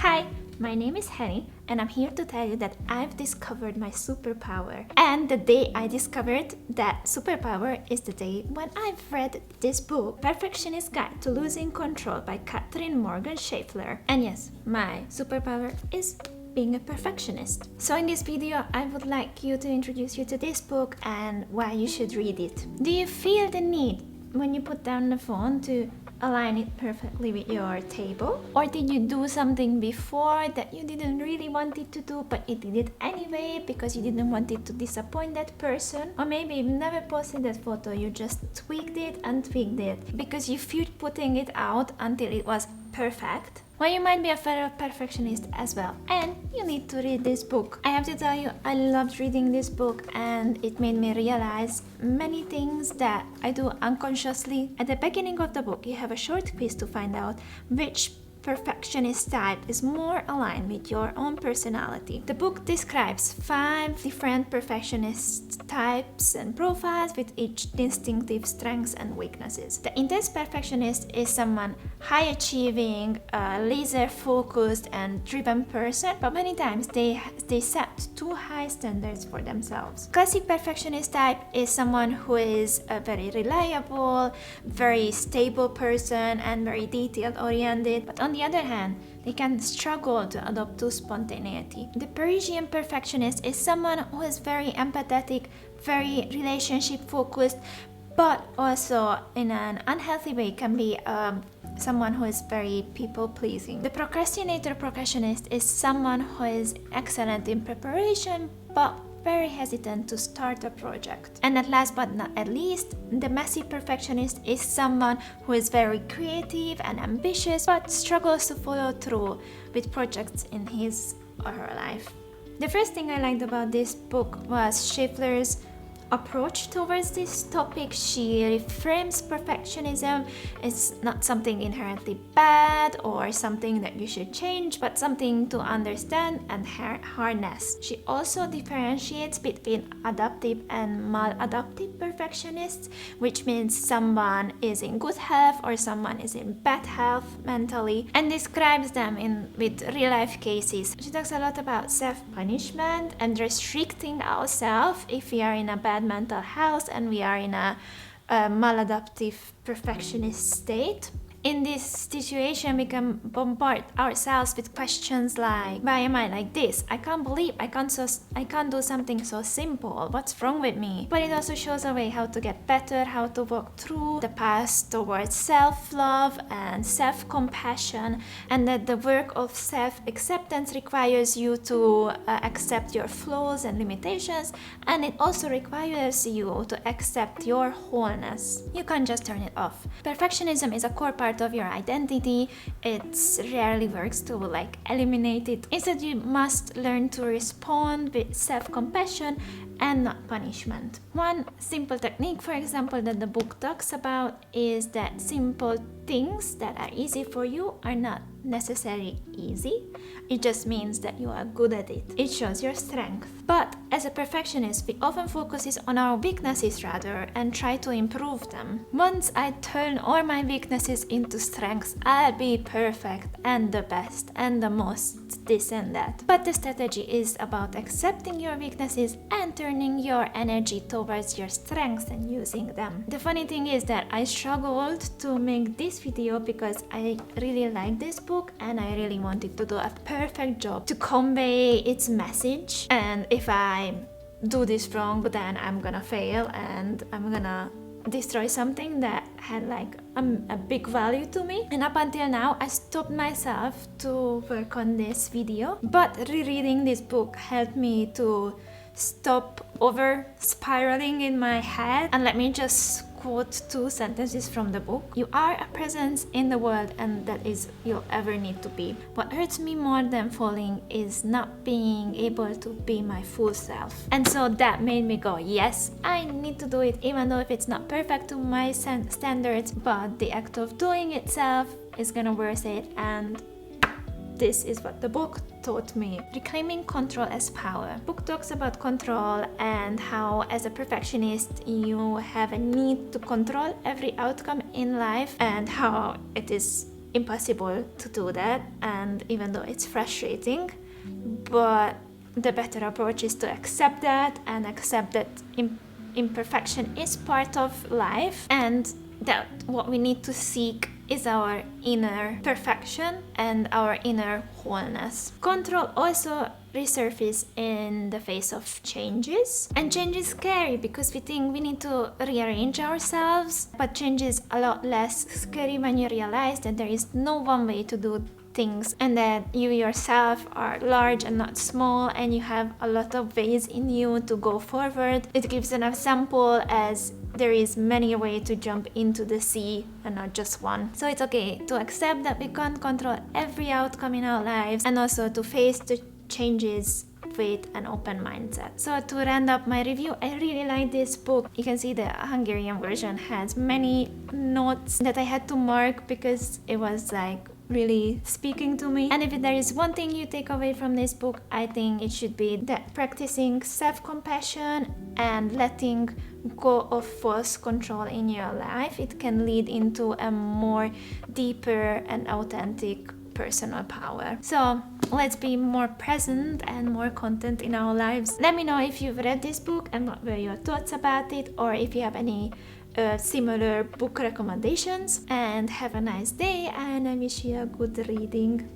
Hi, my name is Henny, and I'm here to tell you that I've discovered my superpower. And the day I discovered that superpower is the day when I've read this book, Perfectionist Guide to Losing Control by Katherine Schafler. And yes, my superpower is being a perfectionist. So in this video, I would like to introduce you to this book and why you should read it. Do you feel the need when you put down the phone to align it perfectly with your table? Or did you do something before that you didn't really want it to do, but you did it anyway because you didn't want it to disappoint that person? Or maybe you've never posted that photo, you just tweaked it because you feared putting it out until it was perfect. Well, you might be a fellow perfectionist as well, and you need to read this book. I have to tell you, I loved reading this book, and it made me realize many things that I do unconsciously. At the beginning of the book, you have a short quiz to find out which perfectionist type is more aligned with your own personality. The book describes 5 different perfectionist types and profiles with each distinctive strengths and weaknesses. The intense perfectionist is someone high achieving, laser focused and driven person, but many times they set too high standards for themselves. Classic perfectionist type is someone who is a very reliable, very stable person and very detail oriented, but on the other hand, they can struggle to adopt to spontaneity. The Parisian perfectionist is someone who is very empathetic, very relationship focused, but also in an unhealthy way can be someone who is very people pleasing. The procrastinator perfectionist is someone who is excellent in preparation, but very hesitant to start a project. And at last but not at least, the messy perfectionist is someone who is very creative and ambitious, but struggles to follow through with projects in his or her life. The first thing I liked about this book was Schafler's approach towards this topic. She reframes perfectionism as not something inherently bad or something that you should change, but something to understand and harness. She also differentiates between adaptive and maladaptive perfectionists, which means someone is in good health or someone is in bad health mentally, and describes them with real life cases. She talks a lot about self-punishment and restricting ourselves if we are in a bad mental health and we are in a maladaptive perfectionist state. In this situation, we can bombard ourselves with questions like, why am I like this? I can't believe I can't do something so simple. What's wrong with me? But it also shows a way how to get better, how to walk through the path towards self-love and self-compassion, and that the work of self-acceptance requires you to accept your flaws and limitations, and it also requires you to accept your wholeness. You can't just turn it off. Perfectionism is a core part of your identity. It rarely works to eliminate it. Instead, you must learn to respond with self-compassion and not punishment. One simple technique, for example, that the book talks about is that simple things that are easy for you are not necessarily easy. It just means that you are good at it. It shows your strength. But as a perfectionist, we often focus on our weaknesses rather and try to improve them. Once I turn all my weaknesses into strengths, I'll be perfect and the best and the most this and that. But the strategy is about accepting your weaknesses and turning your energy towards your strengths and using them. The funny thing is that I struggled to make this video because I really like this book and I really wanted to do a perfect job to convey its message, and if I do this wrong, then I'm gonna fail and I'm gonna destroy something that had a big value to me. And up until now, I stopped myself to work on this video, but rereading this book helped me to stop over spiraling in my head. And let me just quote 2 sentences from the book. You are a presence in the world, and that is you'll ever need to be. What hurts me more than falling is not being able to be my full self. And so that made me go, yes, I need to do it, even though if it's not perfect to my standards, but the act of doing itself is gonna worth it. And this is what the book taught me. Reclaiming control as power. Book talks about control and how as a perfectionist you have a need to control every outcome in life and how it is impossible to do that, and even though it's frustrating, but the better approach is to accept that and accept that imperfection is part of life, and that what we need to seek is our inner perfection and our inner wholeness. Control also resurfaces in the face of changes, and change is scary because we think we need to rearrange ourselves, but change is a lot less scary when you realize that there is no one way to do things, and that you yourself are large and not small, and you have a lot of ways in you to go forward. It gives an example as there is many ways to jump into the sea and not just one. So it's okay to accept that we can't control every outcome in our lives, and also to face the changes with an open mindset. So to round up my review, I really like this book. You can see the Hungarian version has many notes that I had to mark because it was like really speaking to me. And if there is one thing you take away from this book, I think it should be that practicing self-compassion and letting go of false control in your life, it can lead into a more deeper and authentic personal power. So let's be more present and more content in our lives. Let me know if you've read this book and what were your thoughts about it, or if you have any similar book recommendations. And have a nice day, and I wish you a good reading.